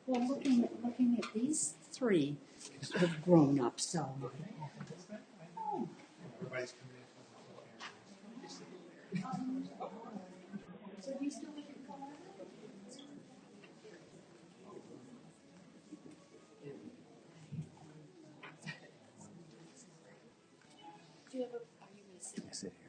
Well, looking at these three have grown up, so. Everybody's coming So do you still live in Colorado? Do you have are you going to sit? sit here.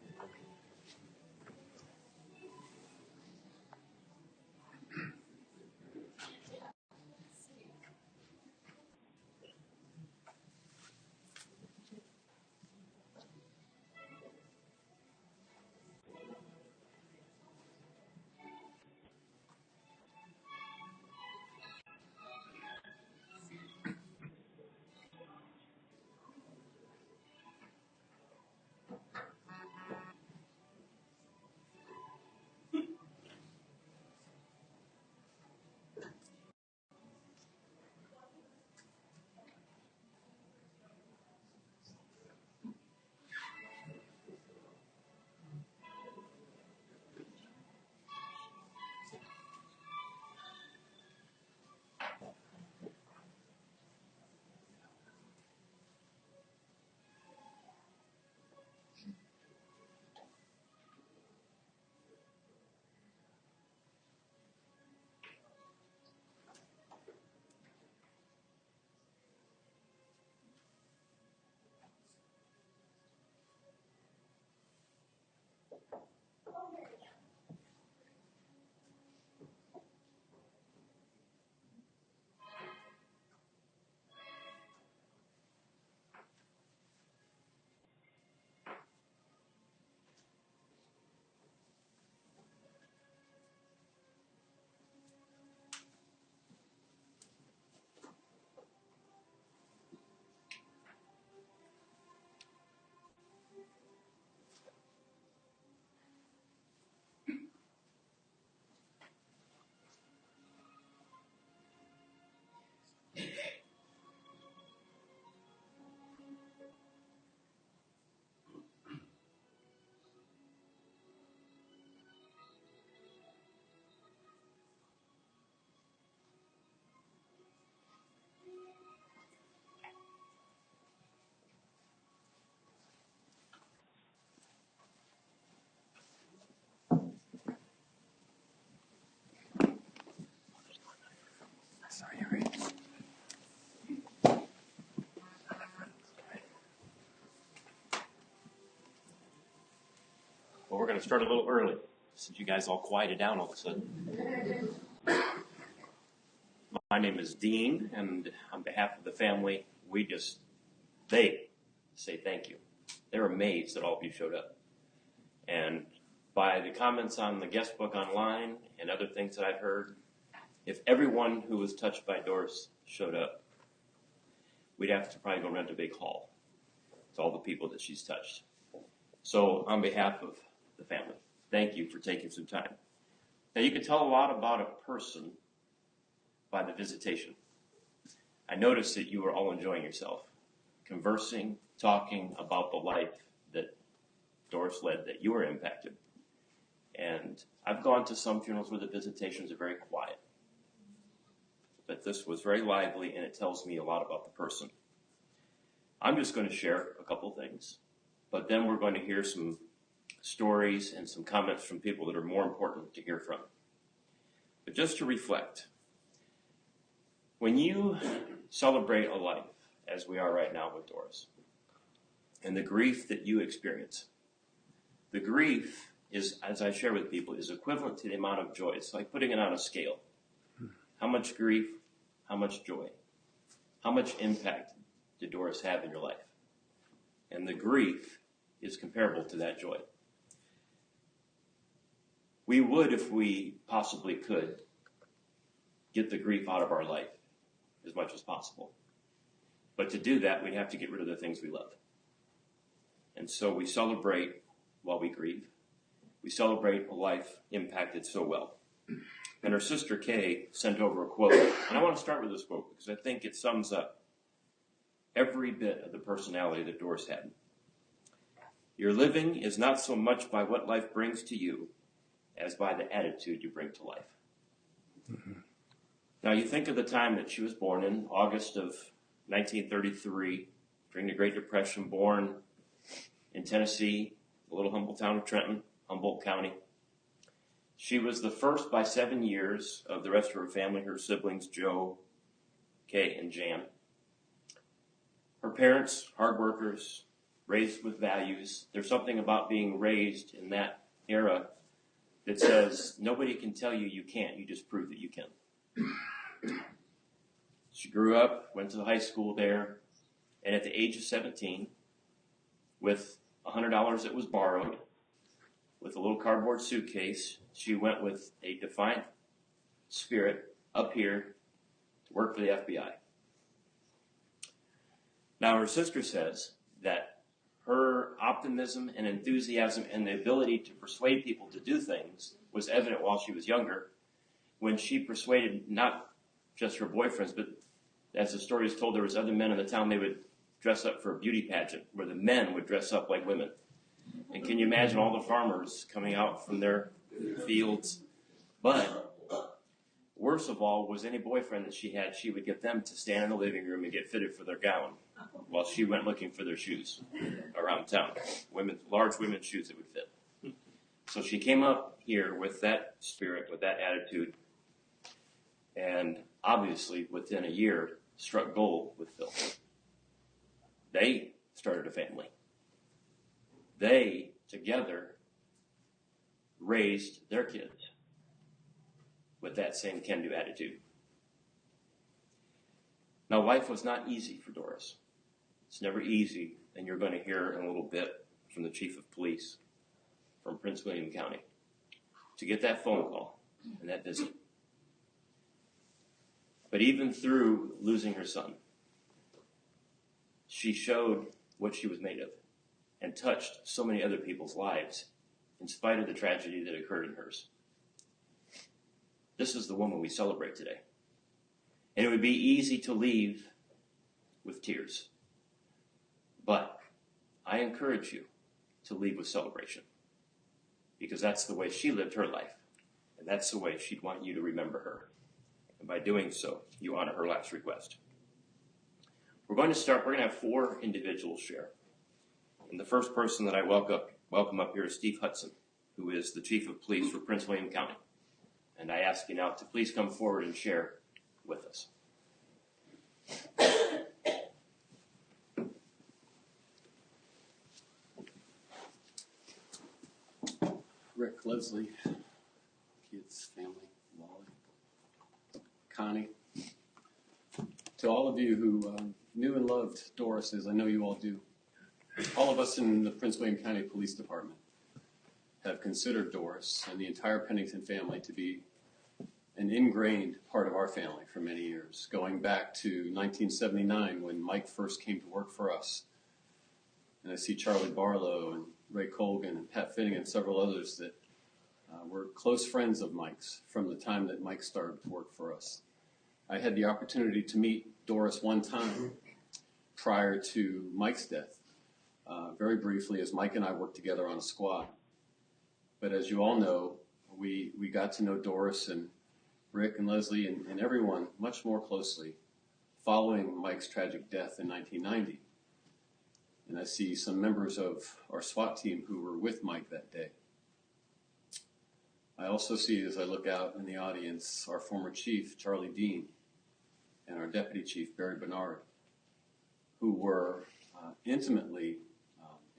Sorry, Harry. Well, we're going to start a little early since you guys all quieted down all of a sudden. My name is Dean, and on behalf of the family, they say thank you. They're amazed that all of you showed up. And by the comments on the guest book online and other things that I've heard, if everyone who was touched by Doris showed up, we'd have to probably go rent a big hall to all the people that she's touched. So on behalf of the family, thank you for taking some time. Now you can tell a lot about a person by the visitation. I noticed that you were all enjoying yourself, conversing, talking about the life that Doris led, that you were impacted. And I've gone to some funerals where the visitations are very quiet. But this was very lively, and it tells me a lot about the person. I'm just going to share a couple things, but then we're going to hear some stories and some comments from people that are more important to hear from. But just to reflect, when you celebrate a life, as we are right now with Doris, and the grief that you experience, the grief is, as I share with people, is equivalent to the amount of joy. It's like putting it on a scale. How much grief, how much joy? How much impact did Doris have in your life? And the grief is comparable to that joy. We would, if we possibly could, get the grief out of our life as much as possible. But to do that, we'd have to get rid of the things we love. And so we celebrate while we grieve. We celebrate a life impacted so well. And her sister Kay sent over a quote. And I want to start with this quote because I think it sums up every bit of the personality that Doris had. Your living is not so much by what life brings to you as by the attitude you bring to life. Mm-hmm. Now you think of the time that she was born in, August of 1933, during the Great Depression, born in Tennessee, the little humble town of Trenton, Humboldt County. She was the first by 7 years of the rest of her family, her siblings, Joe, Kay, and Jan. Her parents, hard workers, raised with values. There's something about being raised in that era that says nobody can tell you you can't, you just prove that you can. She grew up, went to the high school there, and at the age of 17, with $100 that was borrowed, with a little cardboard suitcase, she went with a defiant spirit up here to work for the FBI. Now, her sister says that her optimism and enthusiasm and the ability to persuade people to do things was evident while she was younger, when she persuaded not just her boyfriends, but as the story is told, there was other men in the town. They would dress up for a beauty pageant where the men would dress up like women. And can you imagine all the farmers coming out from their fields? But worst of all was any boyfriend that she had, she would get them to stand in the living room and get fitted for their gown while she went looking for their shoes around town. Large women's shoes that would fit. So she came up here with that spirit, with that attitude, and obviously within a year struck gold with Phil. They started a family. They together raised their kids with that same can-do attitude. Now, life was not easy for Doris. It's never easy, and you're going to hear in a little bit from the chief of police from Prince William County to get that phone call and that visit. But even through losing her son, she showed what she was made of and touched so many other people's lives in spite of the tragedy that occurred in hers. This is the woman we celebrate today. And it would be easy to leave with tears. But I encourage you to leave with celebration, because that's the way she lived her life, and that's the way she'd want you to remember her. And by doing so, you honor her last request. We're going to have 4 individuals share. And the first person that I welcome up here is Steve Hudson, who is the chief of police for Prince William County. And I ask you now to please come forward and share with us. Rick, Leslie, kids, family, Wally, Connie. To all of you who knew and loved Doris, as I know you all do, all of us in the Prince William County Police Department have considered Doris and the entire Pennington family to be an ingrained part of our family for many years, going back to 1979 when Mike first came to work for us. And I see Charlie Barlow and Ray Colgan and Pat Finnegan and several others that were close friends of Mike's from the time that Mike started to work for us. I had the opportunity to meet Doris one time prior to Mike's death, very briefly, as Mike and I worked together on a squad. But as you all know, we got to know Doris and Rick and Leslie and everyone much more closely following Mike's tragic death in 1990. And I see some members of our SWAT team who were with Mike that day. I also see, as I look out in the audience, our former chief, Charlie Dean, and our deputy chief, Barry Bernard, who were intimately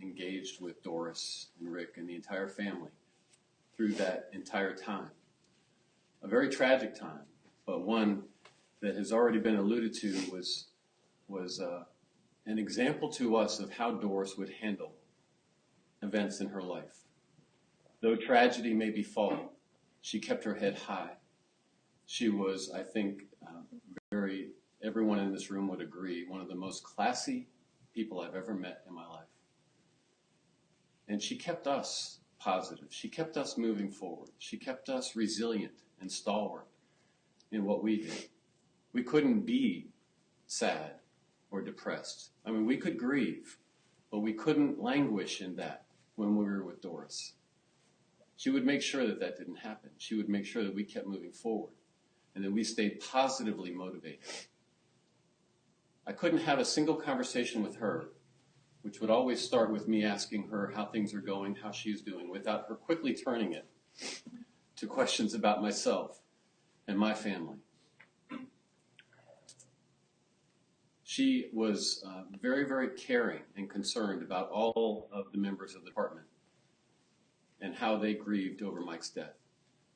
engaged with Doris and Rick and the entire family through that entire time. A very tragic time, but one that has already been alluded to was an example to us of how Doris would handle events in her life. Though tragedy may befall, she kept her head high. She was, I think, everyone in this room would agree, one of the most classy people I've ever met in my life. And she kept us positive. She kept us moving forward. She kept us resilient and stalwart in what we did. We couldn't be sad or depressed. I mean, we could grieve, but we couldn't languish in that when we were with Doris. She would make sure that that didn't happen. She would make sure that we kept moving forward. and that we stayed positively motivated. I couldn't have a single conversation with her, which would always start with me asking her how things are going, how she's doing, without her quickly turning it to questions about myself and my family. She was very, very caring and concerned about all of the members of the department and how they grieved over Mike's death.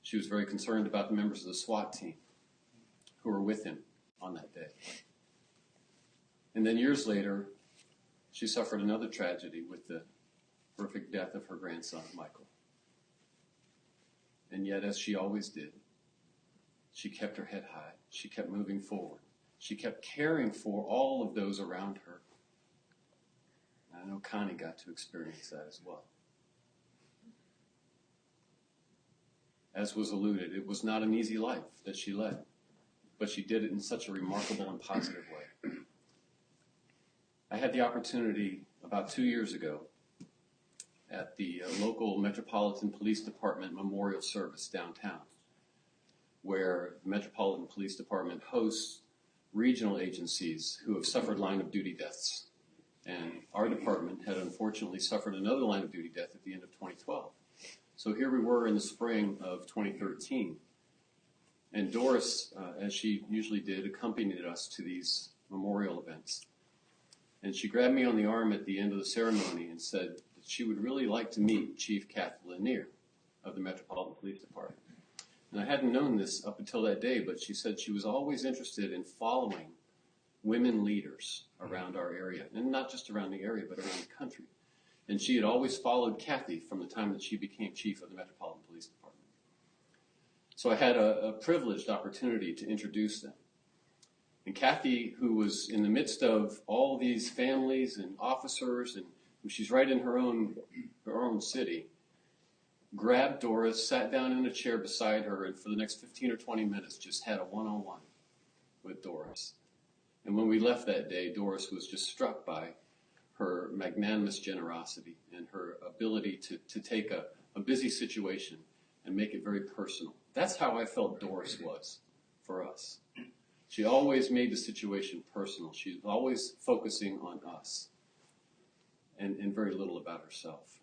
She was very concerned about the members of the SWAT team who were with him on that day. And then years later, she suffered another tragedy with the horrific death of her grandson, Michael. And yet, as she always did, she kept her head high. She kept moving forward. She kept caring for all of those around her. And I know Connie got to experience that as well. As was alluded, it was not an easy life that she led, but she did it in such a remarkable and positive way. I had the opportunity about 2 years ago at the local Metropolitan Police Department memorial service downtown, where the Metropolitan Police Department hosts regional agencies who have suffered line-of-duty deaths. And our department had unfortunately suffered another line-of-duty death at the end of 2012. So here we were in the spring of 2013. And Doris, as she usually did, accompanied us to these memorial events. And she grabbed me on the arm at the end of the ceremony and said that she would really like to meet Chief Kathy Lanier of the Metropolitan Police Department. And I hadn't known this up until that day, but she said she was always interested in following women leaders around our area, and not just around the area, but around the country. And she had always followed Kathy from the time that she became chief of the Metropolitan Police Department. So I had a privileged opportunity to introduce them. And Kathy, who was in the midst of all these families and officers, and she's right in her own city, grabbed Doris, sat down in a chair beside her, and for the next 15 or 20 minutes just had a one-on-one with Doris. And when we left that day, Doris was just struck by her magnanimous generosity and her ability to take a busy situation and make it very personal. That's how I felt Doris was for us. She always made the situation personal. She was always focusing on us and very little about herself.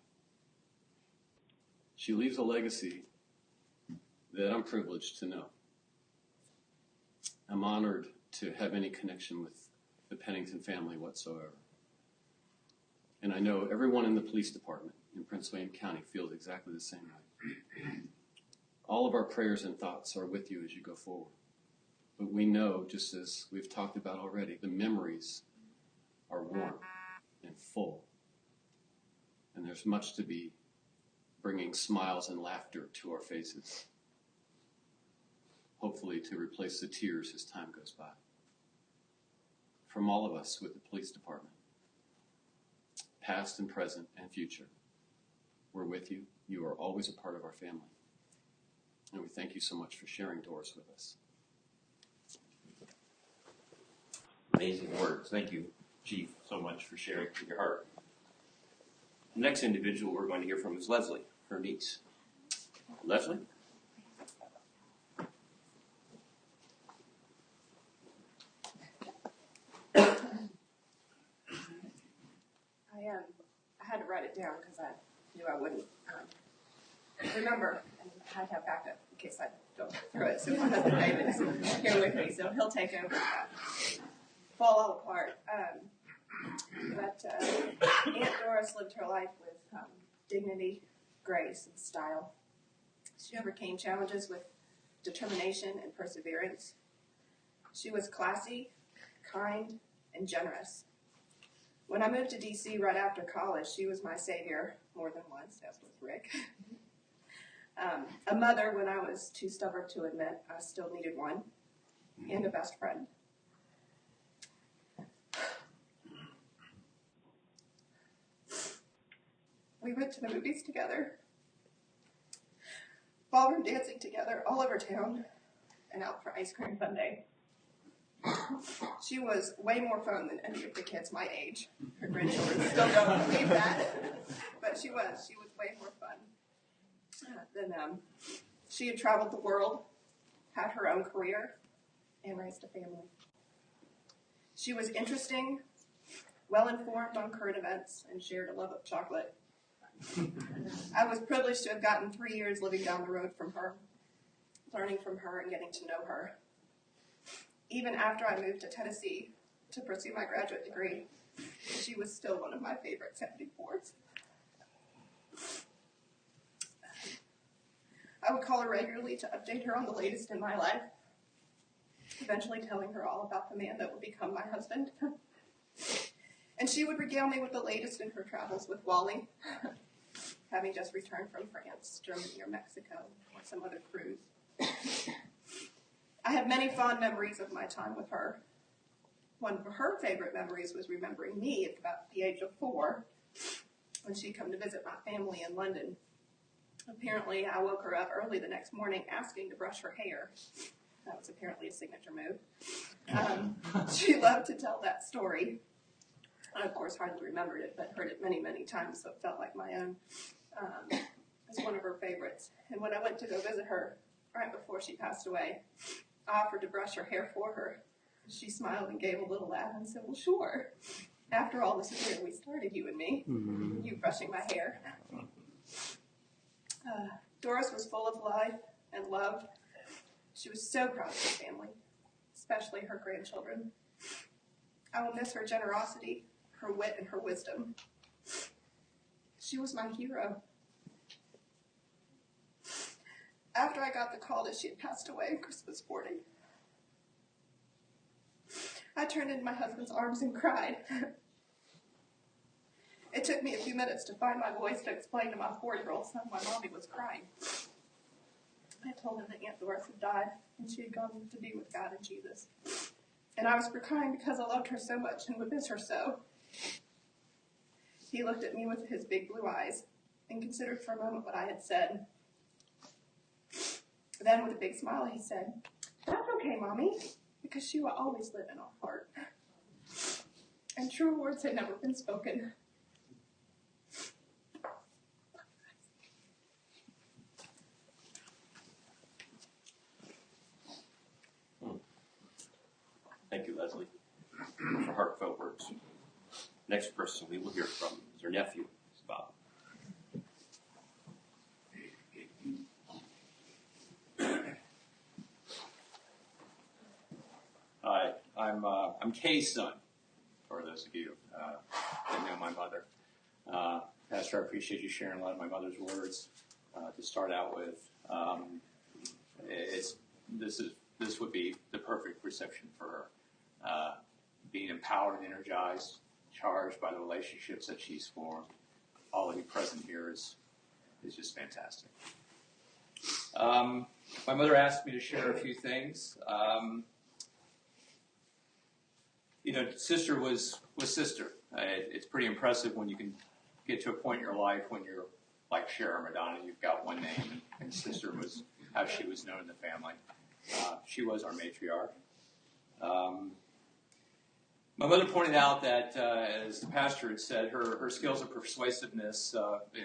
She leaves a legacy that I'm privileged to know. I'm honored to have any connection with the Pennington family whatsoever. And I know everyone in the police department in Prince William County feels exactly the same way. All of our prayers and thoughts are with you as you go forward. But we know, just as we've talked about already, the memories are warm and full. And there's much to be bringing smiles and laughter to our faces. Hopefully to replace the tears as time goes by. From all of us with the police department, past and present and future, we're with you. You are always a part of our family. And we thank you so much for sharing Doris with us. Amazing words. Thank you, Chief, so much for sharing from your heart. The next individual we're going to hear from is Leslie, her niece. Leslie? I had to write it down because I knew I wouldn't remember, and I had to have backup in case I don't go through it. So my husband David is here with me, so he'll take over. Fall all apart. But Aunt Doris lived her life with dignity, grace, and style. She overcame challenges with determination and perseverance. She was classy, kind, and generous. When I moved to D.C. right after college, she was my savior more than once, as was Rick. A mother when I was too stubborn to admit I still needed one, and a best friend. We went to the movies together, ballroom dancing together all over town, and out for ice cream Sunday. She was way more fun than any of the kids my age. Her grandchildren still don't believe that, but she was way more fun. Then she had traveled the world, had her own career, and raised a family. She was interesting, well-informed on current events, and shared a love of chocolate. I was privileged to have gotten 3 years living down the road from her, learning from her and getting to know her. Even after I moved to Tennessee to pursue my graduate degree, she was still one of my favorite sounding boards. I would call her regularly to update her on the latest in my life, eventually telling her all about the man that would become my husband. And she would regale me with the latest in her travels with Wally, having just returned from France, Germany, or Mexico, or some other cruise. I have many fond memories of my time with her. One of her favorite memories was remembering me at about the age of 4 when she'd come to visit my family in London. Apparently, I woke her up early the next morning asking to brush her hair. That was apparently a signature move. She loved to tell that story. I, of course, hardly remembered it, but heard it many, many times, so it felt like my own. It's one of her favorites. And when I went to go visit her right before she passed away, I offered to brush her hair for her. She smiled and gave a little laugh and said, "Well, sure. After all, this is where we started, you and me, you brushing my hair." Doris was full of life and love. She was so proud of her family, especially her grandchildren. I will miss her generosity, her wit, and her wisdom. She was my hero. After I got the call that she had passed away on Christmas morning, I turned into my husband's arms and cried. It took me a few minutes to find my voice to explain to my 4-year-old son why Mommy was crying. I told him that Aunt Doris had died, and she had gone to be with God and Jesus. And I was crying because I loved her so much and would miss her so. He looked at me with his big blue eyes and considered for a moment what I had said. Then, with a big smile, he said, "That's okay, Mommy, because she will always live in our heart." And truer words had never been spoken. Thank you, Leslie, for heartfelt words. Next person we will hear from is her nephew, Bob. Hi, I'm Kay's son, for those of you that know my mother. Pastor, I appreciate you sharing a lot of my mother's words. To start out with, this would be the perfect reception for her. Being empowered and energized, charged by the relationships that she's formed. All of you present here is just fantastic. My mother asked me to share a few things. Sister was sister. It's pretty impressive when you can get to a point in your life when you're like Cher or Madonna, you've got one name, and sister was how she was known in the family. She was our matriarch. My mother pointed out that, as the pastor had said, her skills of persuasiveness,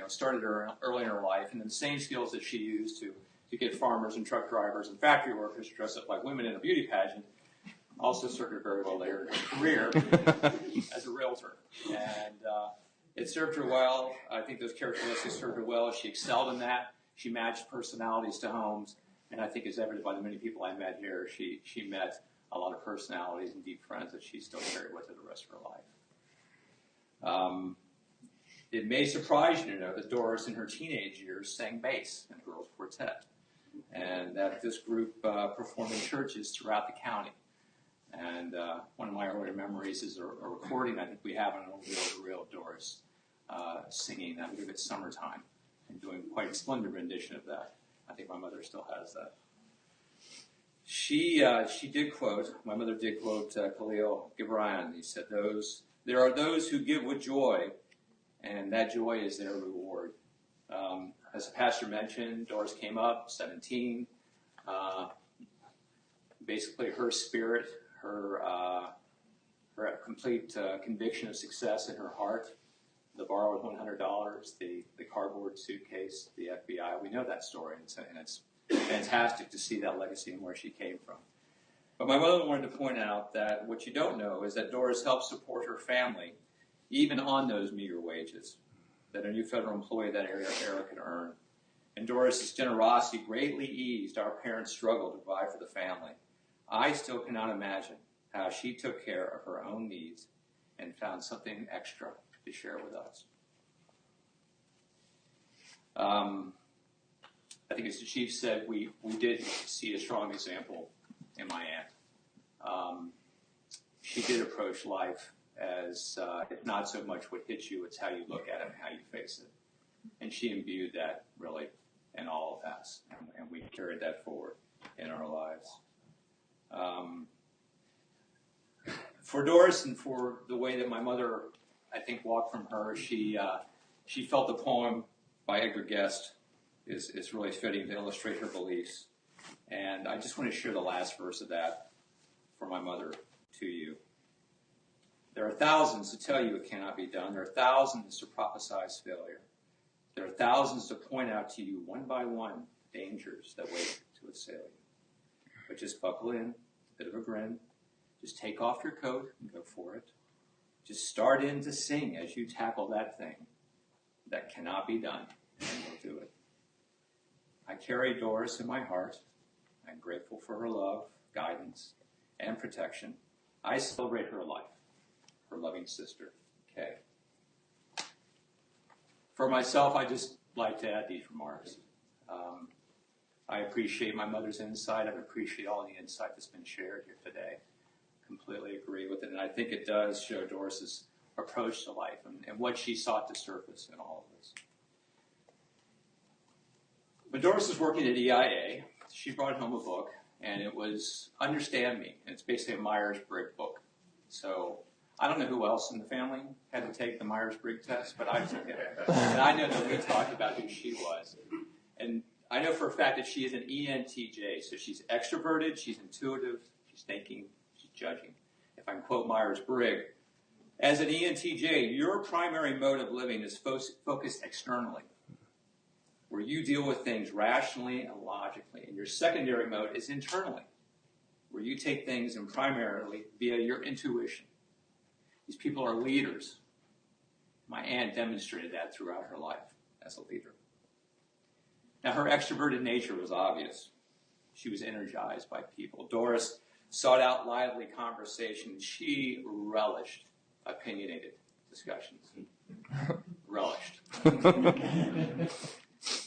started her early in her life, and then the same skills that she used to get farmers and truck drivers and factory workers to dress up like women in a beauty pageant also served her very well later in her career as a realtor. And it served her well. I think those characteristics served her well. She excelled in that. She matched personalities to homes, and I think, as evidenced by the many people I met here, she met a lot of personalities and deep friends that she still carried with her the rest of her life. It may surprise you to know that Doris, in her teenage years, sang bass in a girls' quartet, and that this group performed in churches throughout the county. And one of my earlier memories is a recording I think we have on an old reel of Doris singing, I believe it's Summertime, and doing quite a splendid rendition of that. I think my mother still has that. My mother did quote Khalil Gibran. He said, there are those who give with joy, and that joy is their reward. As the pastor mentioned, Doris came up, 17. Basically, her spirit, her complete conviction of success in her heart, the borrowed $100, the cardboard suitcase, the FBI. We know that story, and it's fantastic to see that legacy and where she came from. But my mother wanted to point out that what you don't know is that Doris helped support her family even on those meager wages that a new federal employee that era could earn. And Doris's generosity greatly eased our parents' struggle to provide for the family. I still cannot imagine how she took care of her own needs and found something extra to share with us. I think as the chief said, we did see a strong example in my aunt. She did approach life as it's not so much what hits you, it's how you look at it and how you face it. And she imbued that really in all of us, and we carried that forward in our lives. For Doris and for the way that my mother, I think, walked from her, she felt the poem by Edgar Guest is really fitting to illustrate her beliefs. And I just want to share the last verse of that for my mother to you. There are thousands to tell you it cannot be done. There are thousands to prophesize failure. There are thousands to point out to you one by one dangers that wait to assail you. But just buckle in, a bit of a grin. Just take off your coat and go for it. Just start in to sing as you tackle that thing that cannot be done, and you'll do it. I carry Doris in my heart. I'm grateful for her love, guidance, and protection. I celebrate her life, her loving sister, Kay. For myself, I just like to add these remarks. I appreciate my mother's insight. I appreciate all the insight that's been shared here today. Completely agree with it. And I think it does show Doris's approach to life and what she sought to surface in all of this. When Doris was working at EIA, she brought home a book, and it was Understand Me. And it's basically a Myers-Briggs book. So I don't know who else in the family had to take the Myers-Briggs test, but I took it. And I know that we talked about who she was. And I know for a fact that she is an ENTJ, so she's extroverted, she's intuitive, she's thinking, she's judging. If I can quote Myers-Briggs, as an ENTJ, your primary mode of living is focused externally, where you deal with things rationally and logically. And your secondary mode is internally, where you take things in primarily via your intuition. These people are leaders. My aunt demonstrated that throughout her life as a leader. Now, her extroverted nature was obvious. She was energized by people. Doris sought out lively conversation. She relished opinionated discussions. Relished.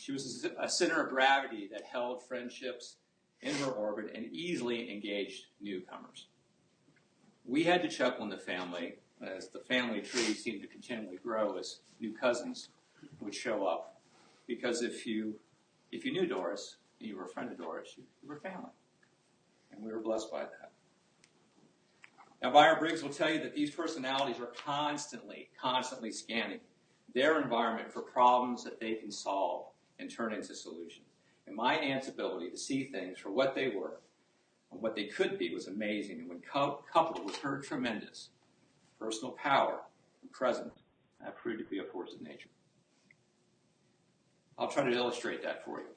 She was a center of gravity that held friendships in her orbit and easily engaged newcomers. We had to chuckle in the family as the family tree seemed to continually grow as new cousins would show up. Because if you knew Doris and you were a friend of Doris, you were family. And we were blessed by that. Now, Myers-Briggs will tell you that these personalities are constantly scanning their environment for problems that they can solve and turn into solutions. And my aunt's ability to see things for what they were and what they could be was amazing. And when coupled with her tremendous personal power and presence, that proved to be a force of nature. I'll try to illustrate that for you.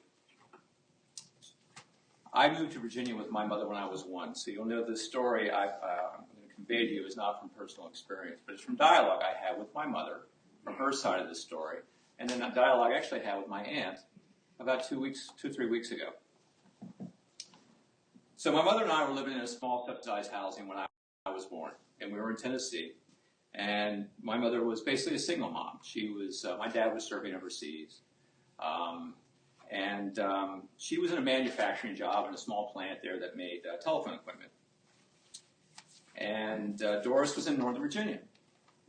I moved to Virginia with my mother when I was 1, so you'll know this story I'm going to convey to you is not from personal experience, but it's from dialogue I had with my mother from her side of the story, and then a dialogue I actually had with my aunt about 2 or 3 weeks ago. So my mother and I were living in a small subsidized housing when I was born, and we were in Tennessee. And my mother was basically a single mom. She was my dad was serving overseas, and she was in a manufacturing job in a small plant there that made telephone equipment. And Doris was in Northern Virginia.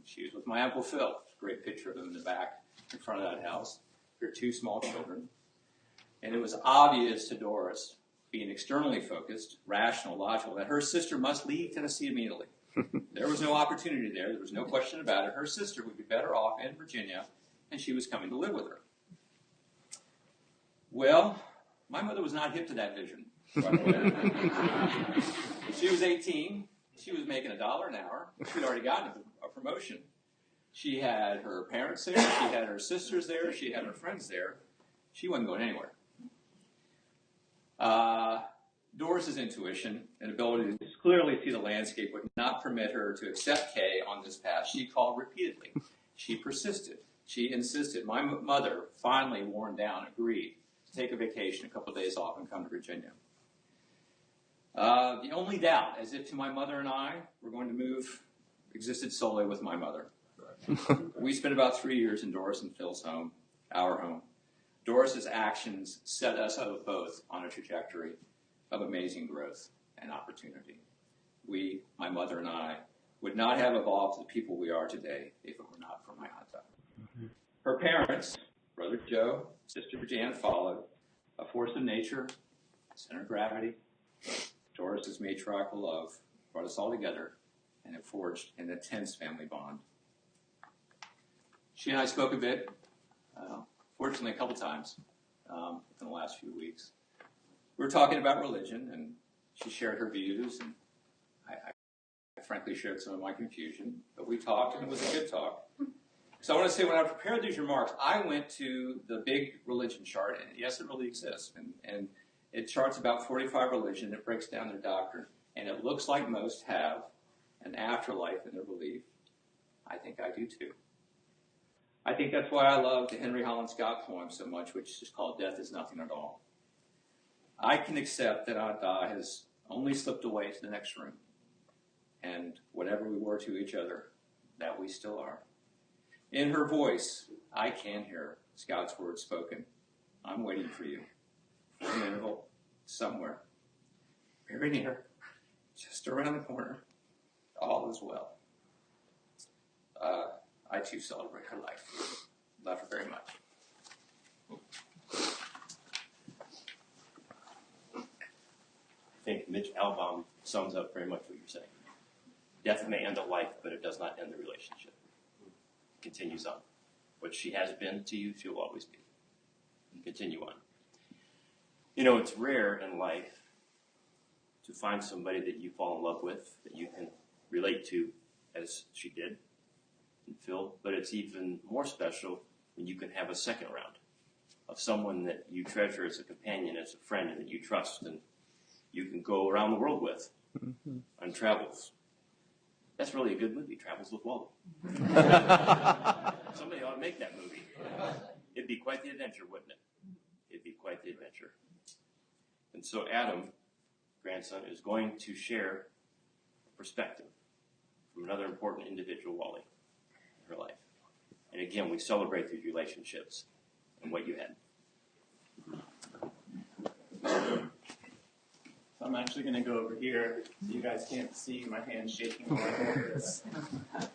She was with my Uncle Phil. Great picture of him in the back in front of that house. There were 2 small children. And it was obvious to Doris, being externally focused, rational, logical, that her sister must leave Tennessee immediately. There was no opportunity there. There was no question about it. Her sister would be better off in Virginia, and she was coming to live with her. Well, my mother was not hip to that vision. She was 18. She was making $1 an hour. She'd already gotten a promotion. She had her parents there. She had her sisters there. She had her friends there. She wasn't going anywhere. Doris's intuition and ability to clearly see the landscape would not permit her to accept Kay on this path. She called repeatedly. She persisted. She insisted. My mother, finally worn down, agreed to take a vacation, a couple of days off, and come to Virginia. The only doubt, as if to my mother and I were going to move, existed solely with my mother. We spent about 3 years in Doris and Phil's home, our home. Doris's actions set us both on a trajectory of amazing growth and opportunity. We, my mother and I, would not have evolved to the people we are today if it were not for my aunt. Her parents, Brother Joe, Sister Jan, followed, a force of nature, center of gravity. Doris's matriarchal love brought us all together, and it forged an intense family bond. She and I spoke a bit, fortunately a couple times, in the last few weeks. We were talking about religion, and she shared her views, and I frankly shared some of my confusion, but we talked, and it was a good talk. So I want to say, when I prepared these remarks, I went to the big religion chart, and yes, it really exists, and it charts about 45 religions. It breaks down their doctrine, and it looks like most have an afterlife in their belief. I think I do too. I think that's why I love the Henry Holland Scott poem so much, which is called Death is Nothing at All. I can accept that Aunt Di has only slipped away to the next room, and whatever we were to each other, that we still are. In her voice, I can hear Scott's words spoken. I'm waiting for you. For an interval, somewhere. Very near. Just around the corner. All is well. I too celebrate her life. Love her very much. I think Mitch Albom sums up very much what you're saying. Death may end a life, but it does not end the relationship. It continues on. What she has been to you, she will always be. Continue on. You know, it's rare in life to find somebody that you fall in love with, that you can relate to as she did and Phil, but it's even more special when you can have a second round of someone that you treasure as a companion, as a friend, and that you trust, and you can go around the world with on travels. That's really a good movie, Travels with Waldo. Somebody ought to make that movie. It'd be quite the adventure, wouldn't it? It'd be quite the adventure. And so Adam, grandson, is going to share a perspective from another important individual, Wally, in her life. And again, we celebrate these relationships and what you had. So I'm actually going to go over here. You guys can't see my hand shaking while I hold this. Can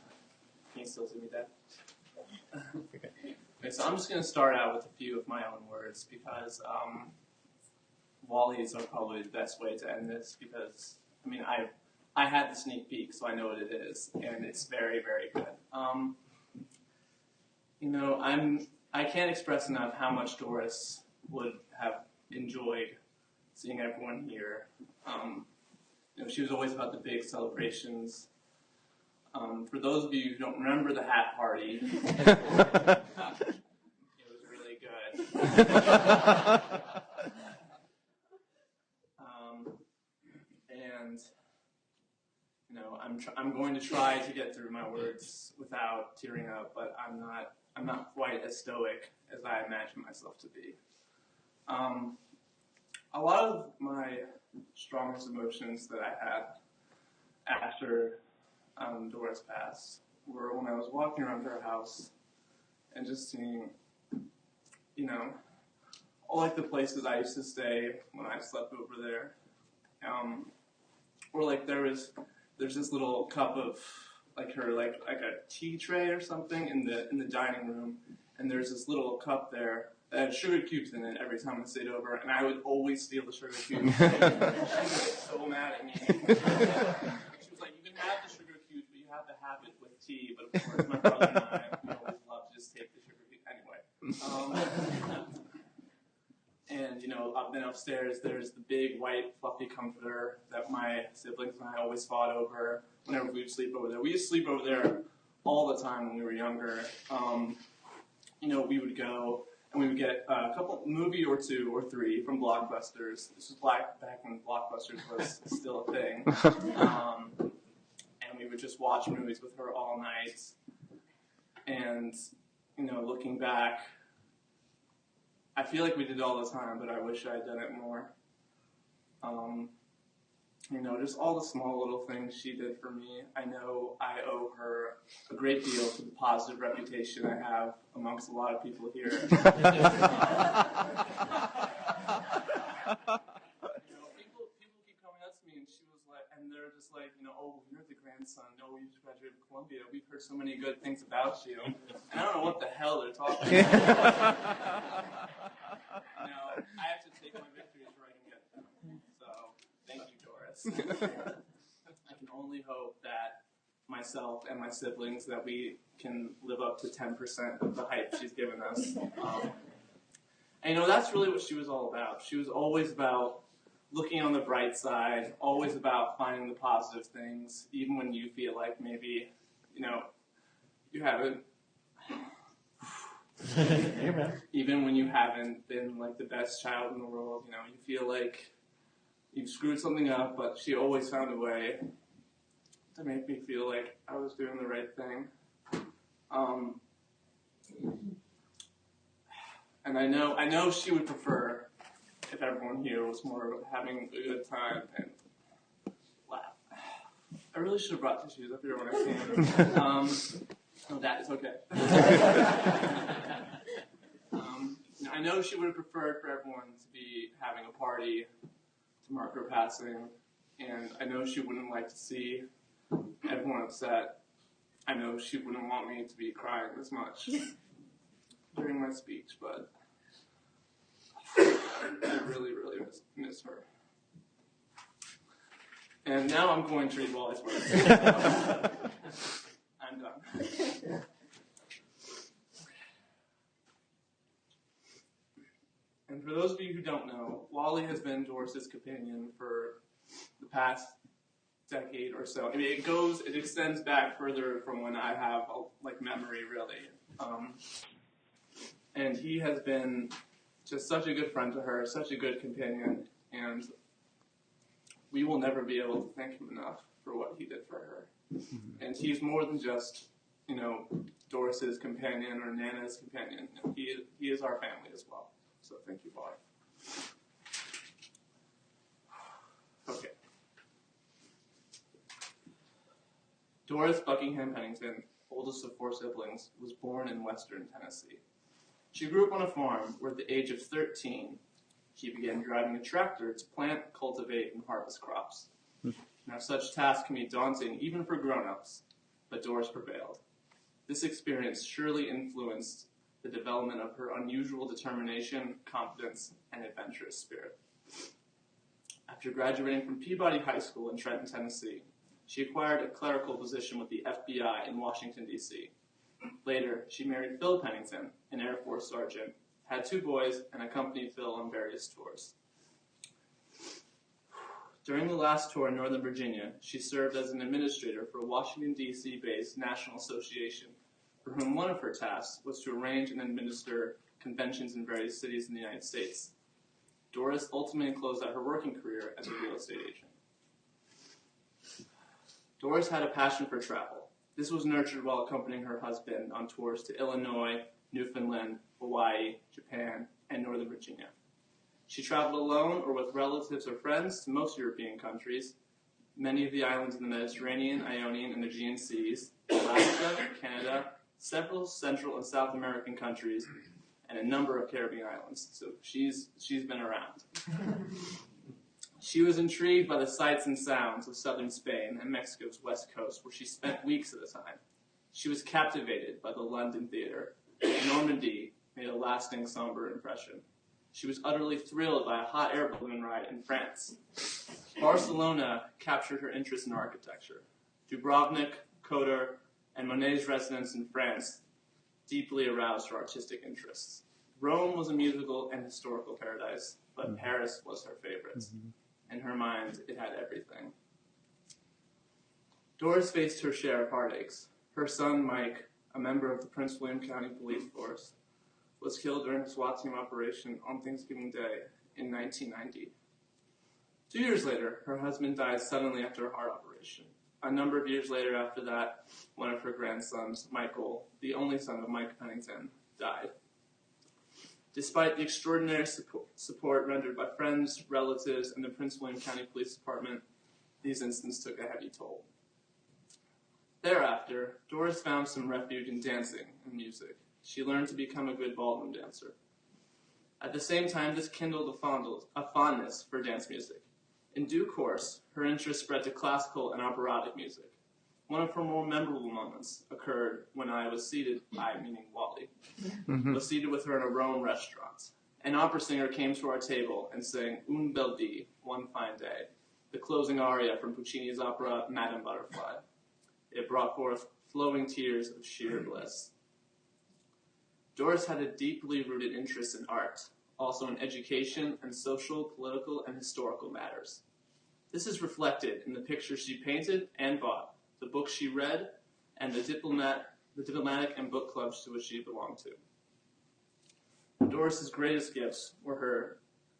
you still see me, Dad? Okay, so I'm just going to start out with a few of my own words because Wally's are probably the best way to end this because, I mean, I had the sneak peek, so I know what it is, and it's very, very good. You know, I can't express enough how much Doris would have enjoyed seeing everyone here. You know, she was always about the big celebrations. For those of you who don't remember the hat party, it was really good. And you know, I'm going to try to get through my words without tearing up, but I'm not quite as stoic as I imagine myself to be. A lot of my strongest emotions that I had after Doris passed were when I was walking around her house and just seeing, you know, all like the places I used to stay when I slept over there. Or like there's this little cup of like a tea tray or something in the dining room, and there's this little cup there that had sugar cubes in it every time I stayed over, and I would always steal the sugar cubes. She was so mad at me. She was like, "You can have the sugar cubes, but you have to have it with tea." But of course, my brother and I always loved to just take the sugar cubes anyway. And you know, then upstairs there's the big white fluffy comforter that my siblings and I always fought over whenever we would sleep over there. We used to sleep over there all the time when we were younger. You know, we would go and we would get a movie or two or three from Blockbusters. This was back when Blockbusters was still a thing. And we would just watch movies with her all night. And, looking back, I feel like we did it all the time, but I wish I had done it more. Just all the small little things she did for me. I know I owe her a great deal for the positive reputation I have amongst a lot of people here. People keep coming up to me, and she was like, and they're just like, oh, you're the grandson. No, you just graduated from Columbia. We've heard so many good things about you. And I don't know what the hell they're talking about. I have to take my victories where I can get them. So, thank you, Doris. I can only hope that myself and my siblings, that we can live up to 10% of the hype she's given us. And that's really what she was all about. She was always about looking on the bright side, always about finding the positive things, even when you feel like maybe, you haven't. Even when you haven't been like the best child in the world, you feel like you've screwed something up, but she always found a way to make me feel like I was doing the right thing. And I know she would prefer if everyone here was more having a good time and laugh. I really should have brought tissues up here when I came. No, that is okay. I know she would have preferred for everyone to be having a party to mark her passing, and I know she wouldn't like to see everyone upset. I know she wouldn't want me to be crying this much during my speech, but I really, really miss her. And now I'm going to read Wally's words. I'm done. And for those of you who don't know, Wally has been Doris's companion for the past decade or so. I mean, it extends back further from when I have memory, really. And he has been just such a good friend to her, such a good companion, and we will never be able to thank him enough for what he did for her. And he's more than just, Doris's companion or Nana's companion. He is our family as well. So thank you, Wally. Okay. Doris Buckingham Pennington, oldest of 4 siblings, was born in western Tennessee. She grew up on a farm where at the age of 13, she began driving a tractor to plant, cultivate, and harvest crops. Now, such tasks can be daunting even for grown-ups, but Doris prevailed. This experience surely influenced the development of her unusual determination, confidence, and adventurous spirit. After graduating from Peabody High School in Trenton, Tennessee, she acquired a clerical position with the FBI in Washington, D.C. Later, she married Phil Pennington, an Air Force sergeant, had 2 boys, and accompanied Phil on various tours. During the last tour in Northern Virginia, she served as an administrator for a Washington, D.C.-based National Association, for whom one of her tasks was to arrange and administer conventions in various cities in the United States. Doris ultimately closed out her working career as a real estate agent. Doris had a passion for travel. This was nurtured while accompanying her husband on tours to Illinois, Newfoundland, Hawaii, Japan, and Northern Virginia. She traveled alone or with relatives or friends to most European countries, many of the islands in the Mediterranean, Ionian, and Aegean Seas, Alaska, Canada, several Central and South American countries, and a number of Caribbean islands. So she's been around. She was intrigued by the sights and sounds of southern Spain and Mexico's west coast, where she spent weeks at a time. She was captivated by the London theater. Normandy made a lasting, somber impression. She was utterly thrilled by a hot air balloon ride in France. Barcelona captured her interest in architecture. Dubrovnik, Coder, and Monet's residence in France deeply aroused her artistic interests. Rome was a musical and historical paradise, but Paris was her favorite. In her mind, it had everything. Doris faced her share of heartaches. Her son, Mike, a member of the Prince William County Police Force, was killed during a SWAT team operation on Thanksgiving Day in 1990. 2 years later, her husband died suddenly after a heart operation. A number of years later after that, one of her grandsons, Michael, the only son of Mike Pennington, died. Despite the extraordinary support rendered by friends, relatives, and the Prince William County Police Department, these incidents took a heavy toll. Thereafter, Doris found some refuge in dancing and music. She learned to become a good ballroom dancer. At the same time, this kindled a fondness for dance music. In due course, her interest spread to classical and operatic music. One of her more memorable moments occurred when I, meaning Wally, was seated with her in a Rome restaurant. An opera singer came to our table and sang Un bel dì, One Fine Day, the closing aria from Puccini's opera Madame Butterfly. It brought forth flowing tears of sheer bliss. Doris had a deeply rooted interest in art, also in education and social, political, and historical matters. This is reflected in the pictures she painted and bought, the books she read, and the diplomatic and book clubs to which she belonged to. Doris's greatest gifts were her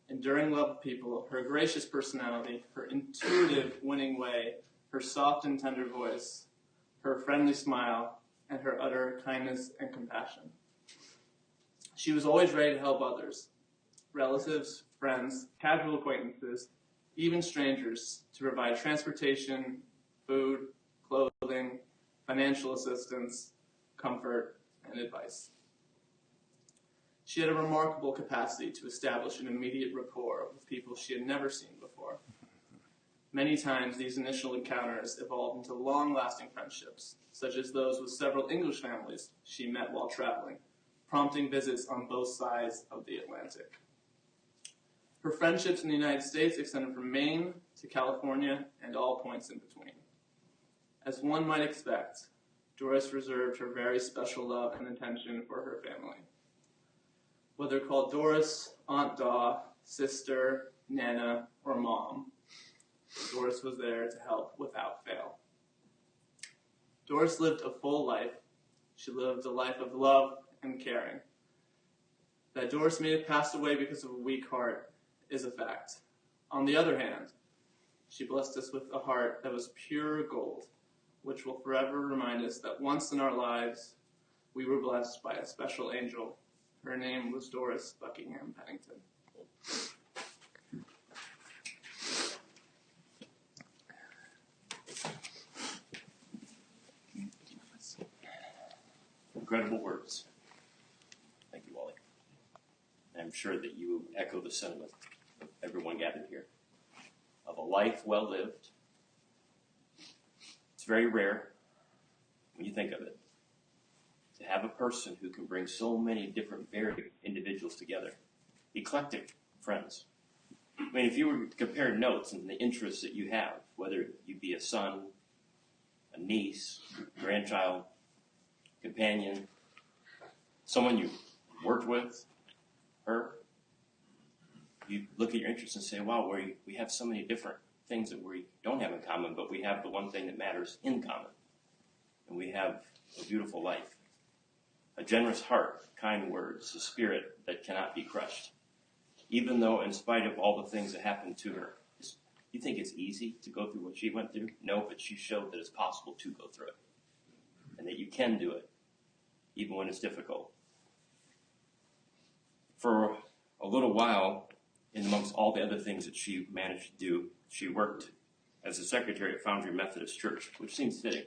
enduring love of people, her gracious personality, her intuitive, winning way, her soft and tender voice, her friendly smile, and her utter kindness and compassion. She was always ready to help others, relatives, friends, casual acquaintances, even strangers, to provide transportation, food, clothing, financial assistance, comfort, and advice. She had a remarkable capacity to establish an immediate rapport with people she had never seen before. Many times, these initial encounters evolved into long-lasting friendships, such as those with several English families she met while traveling, prompting visits on both sides of the Atlantic. Her friendships in the United States extended from Maine to California and all points in between. As one might expect, Doris reserved her very special love and attention for her family. Whether called Doris, Aunt Daw, sister, Nana, or Mom, Doris was there to help without fail. Doris lived a full life. She lived a life of love and caring. That Doris may have passed away because of a weak heart is a fact. On the other hand, she blessed us with a heart that was pure gold, which will forever remind us that once in our lives, we were blessed by a special angel. Her name was Doris Buckingham Pennington. Incredible words. Thank you, Wally. I'm sure that you echo the sentiment of everyone gathered here. Of a life well lived. It's very rare, when you think of it, to have a person who can bring so many different varied individuals together. Eclectic friends. I mean, if you were to compare notes and the interests that you have, whether you be a son, a niece, grandchild, companion, someone you worked with, her, you look at your interests and say, wow, we have so many different things that we don't have in common, but we have the one thing that matters in common. And we have a beautiful life. A generous heart, kind words, a spirit that cannot be crushed. Even though, in spite of all the things that happened to her, you think it's easy to go through what she went through? No, but she showed that it's possible to go through it. And that you can do it, even when it's difficult. For a little while, in amongst all the other things that she managed to do, she worked as a secretary at Foundry Methodist Church, which seems fitting.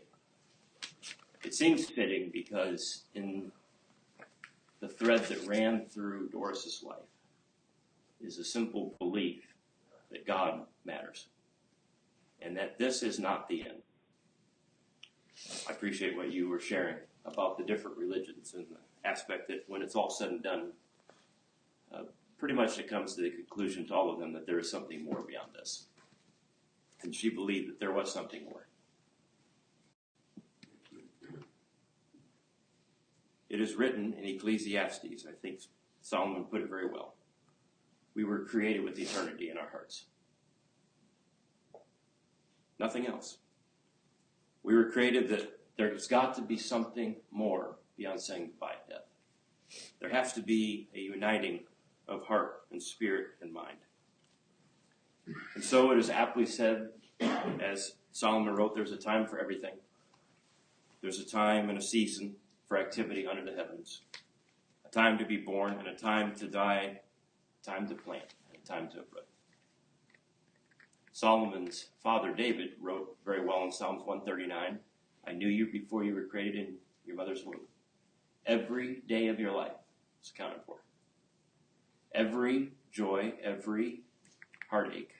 It seems fitting because in the thread that ran through Doris's life is a simple belief that God matters and that this is not the end. I appreciate what you were sharing about the different religions and the aspect that when it's all said and done, pretty much it comes to the conclusion to all of them that there is something more beyond this. And she believed that there was something more. It is written in Ecclesiastes, I think Solomon put it very well. We were created with eternity in our hearts. Nothing else. We were created that there's got to be something more beyond saying goodbye to death. There has to be a uniting of heart and spirit and mind. And so it is aptly said, as Solomon wrote, there's a time for everything. There's a time and a season for activity under the heavens. A time to be born and a time to die, a time to plant and a time to uproot. Solomon's father David wrote very well in Psalms 139, I knew you before you were created in your mother's womb. Every day of your life is accounted for. Every joy, every heartache,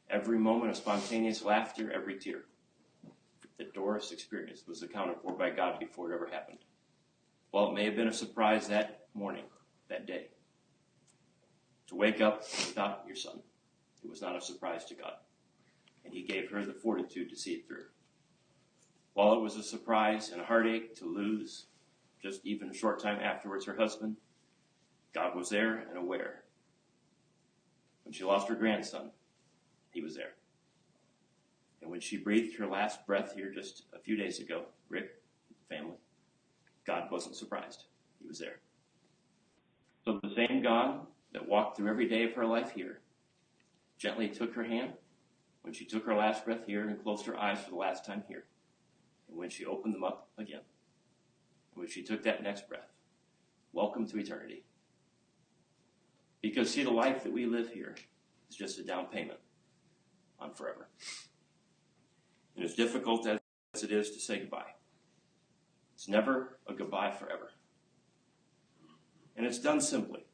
every moment of spontaneous laughter, every tear that Doris experienced was accounted for by God before it ever happened. While it may have been a surprise that morning, that day, to wake up without your son, it was not a surprise to God. And he gave her the fortitude to see it through. While it was a surprise and a heartache to lose, just even a short time afterwards, her husband, God was there and aware. When she lost her grandson, he was there. And when she breathed her last breath here just a few days ago, Rick, family, God wasn't surprised. He was there. So the same God that walked through every day of her life here gently took her hand when she took her last breath here and closed her eyes for the last time here. And when she opened them up again, and when she took that next breath, welcome to eternity. Because see, the life that we live here is just a down payment on forever. And as difficult as it is to say goodbye, it's never a goodbye forever. And it's done simply.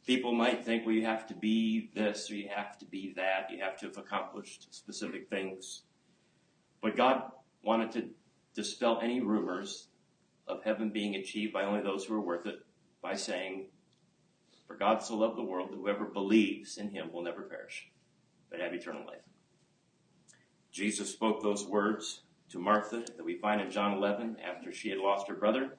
People might think, well, you have to be this or you have to be that. You have to have accomplished specific things. But God wanted to dispel any rumors of heaven being achieved by only those who are worth it by saying, for God so loved the world that whoever believes in him will never perish, but have eternal life. Jesus spoke those words to Martha that we find in John 11 after she had lost her brother.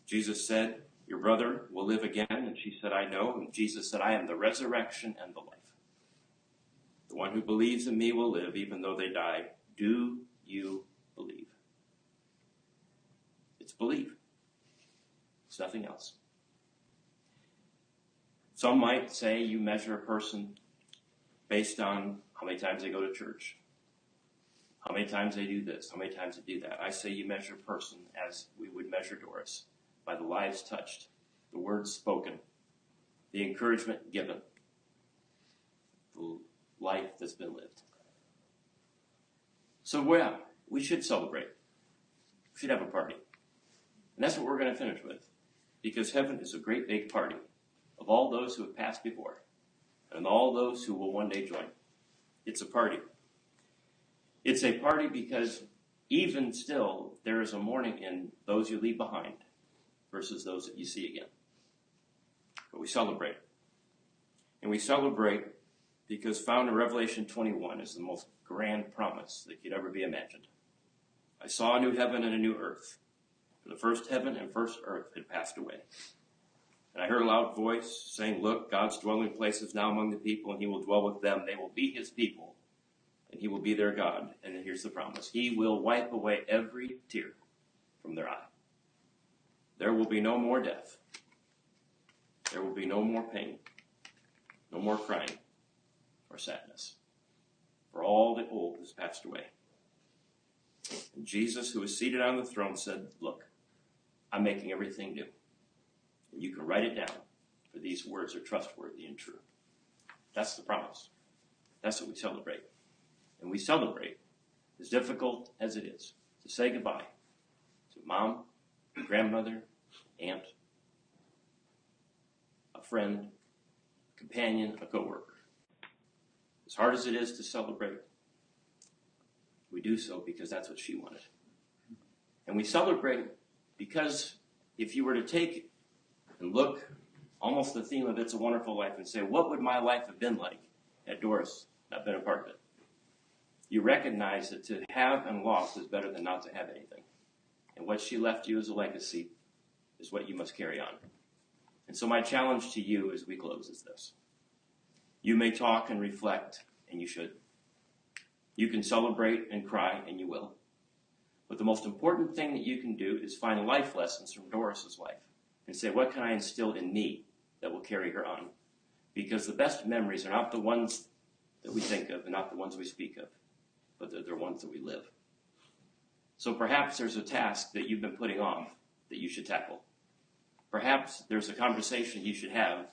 Jesus said, your brother will live again. And she said, I know. And Jesus said, I am the resurrection and the life. The one who believes in me will live even though they die. Do you believe? It's believe. It's nothing else. Some might say you measure a person based on how many times they go to church, how many times they do this, how many times they do that. I say you measure a person as we would measure Doris, by the lives touched, the words spoken, the encouragement given, the life that's been lived. So yeah, we should celebrate. We should have a party. And that's what we're going to finish with. Because heaven is a great big party of all those who have passed before and all those who will one day join. It's a party. It's a party because even still, there is a mourning in those you leave behind versus those that you see again. But we celebrate. And we celebrate because found in Revelation 21 is the most grand promise that could ever be imagined. I saw a new heaven and a new earth. For the first heaven and first earth had passed away. And I heard a loud voice saying, look, God's dwelling place is now among the people, and he will dwell with them. They will be his people, and he will be their God. And here's the promise. He will wipe away every tear from their eye. There will be no more death. There will be no more pain, no more crying or sadness. For all the old has passed away. And Jesus, who is seated on the throne, said, look, I'm making everything new. And you can write it down, for these words are trustworthy and true. That's the promise. That's what we celebrate. And we celebrate, as difficult as it is, to say goodbye to mom, grandmother, aunt, a friend, a companion, a coworker. As hard as it is to celebrate, we do so because that's what she wanted. And we celebrate because if you were to take and look, almost the theme of It's a Wonderful Life, and say, what would my life have been like had Doris not been a part of it? You recognize that to have and lost is better than not to have anything. And what she left you as a legacy is what you must carry on. And so my challenge to you as we close is this. You may talk and reflect, and you should. You can celebrate and cry, and you will. But the most important thing that you can do is find life lessons from Doris's life and say, what can I instill in me that will carry her on? Because the best memories are not the ones that we think of and not the ones we speak of, but they're the ones that we live. So perhaps there's a task that you've been putting off that you should tackle. Perhaps there's a conversation you should have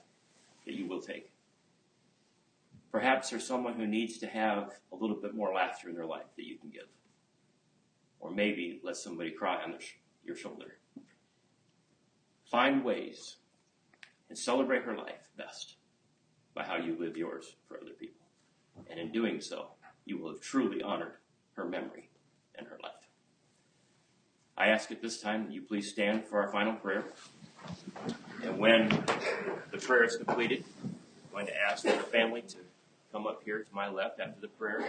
that you will take. Perhaps there's someone who needs to have a little bit more laughter in their life that you can give. Or maybe let somebody cry on your shoulder. Find ways and celebrate her life best by how you live yours for other people. And in doing so, you will have truly honored her memory and her life. I ask at this time that you please stand for our final prayer. And when the prayer is completed, I'm going to ask for the family to come up here to my left after the prayer.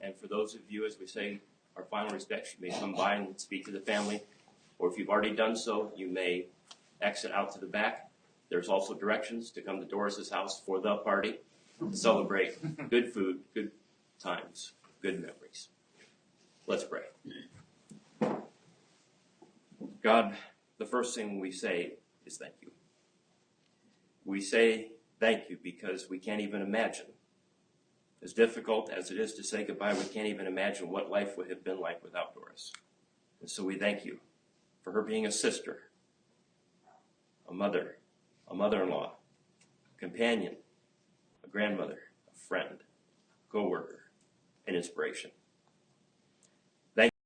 And for those of you, as we say our final respects, you may come by and speak to the family. Or if you've already done so, you may exit out to the back. There's also directions to come to Doris's house for the party to celebrate good food, good times, good memories. Let's pray. God, the first thing we say is thank you. We say thank you because we can't even imagine. As difficult as it is to say goodbye, we can't even imagine what life would have been like without Doris. And so we thank you for her being a sister, a mother, a mother-in-law, a companion, a grandmother, a friend, co-worker, an inspiration.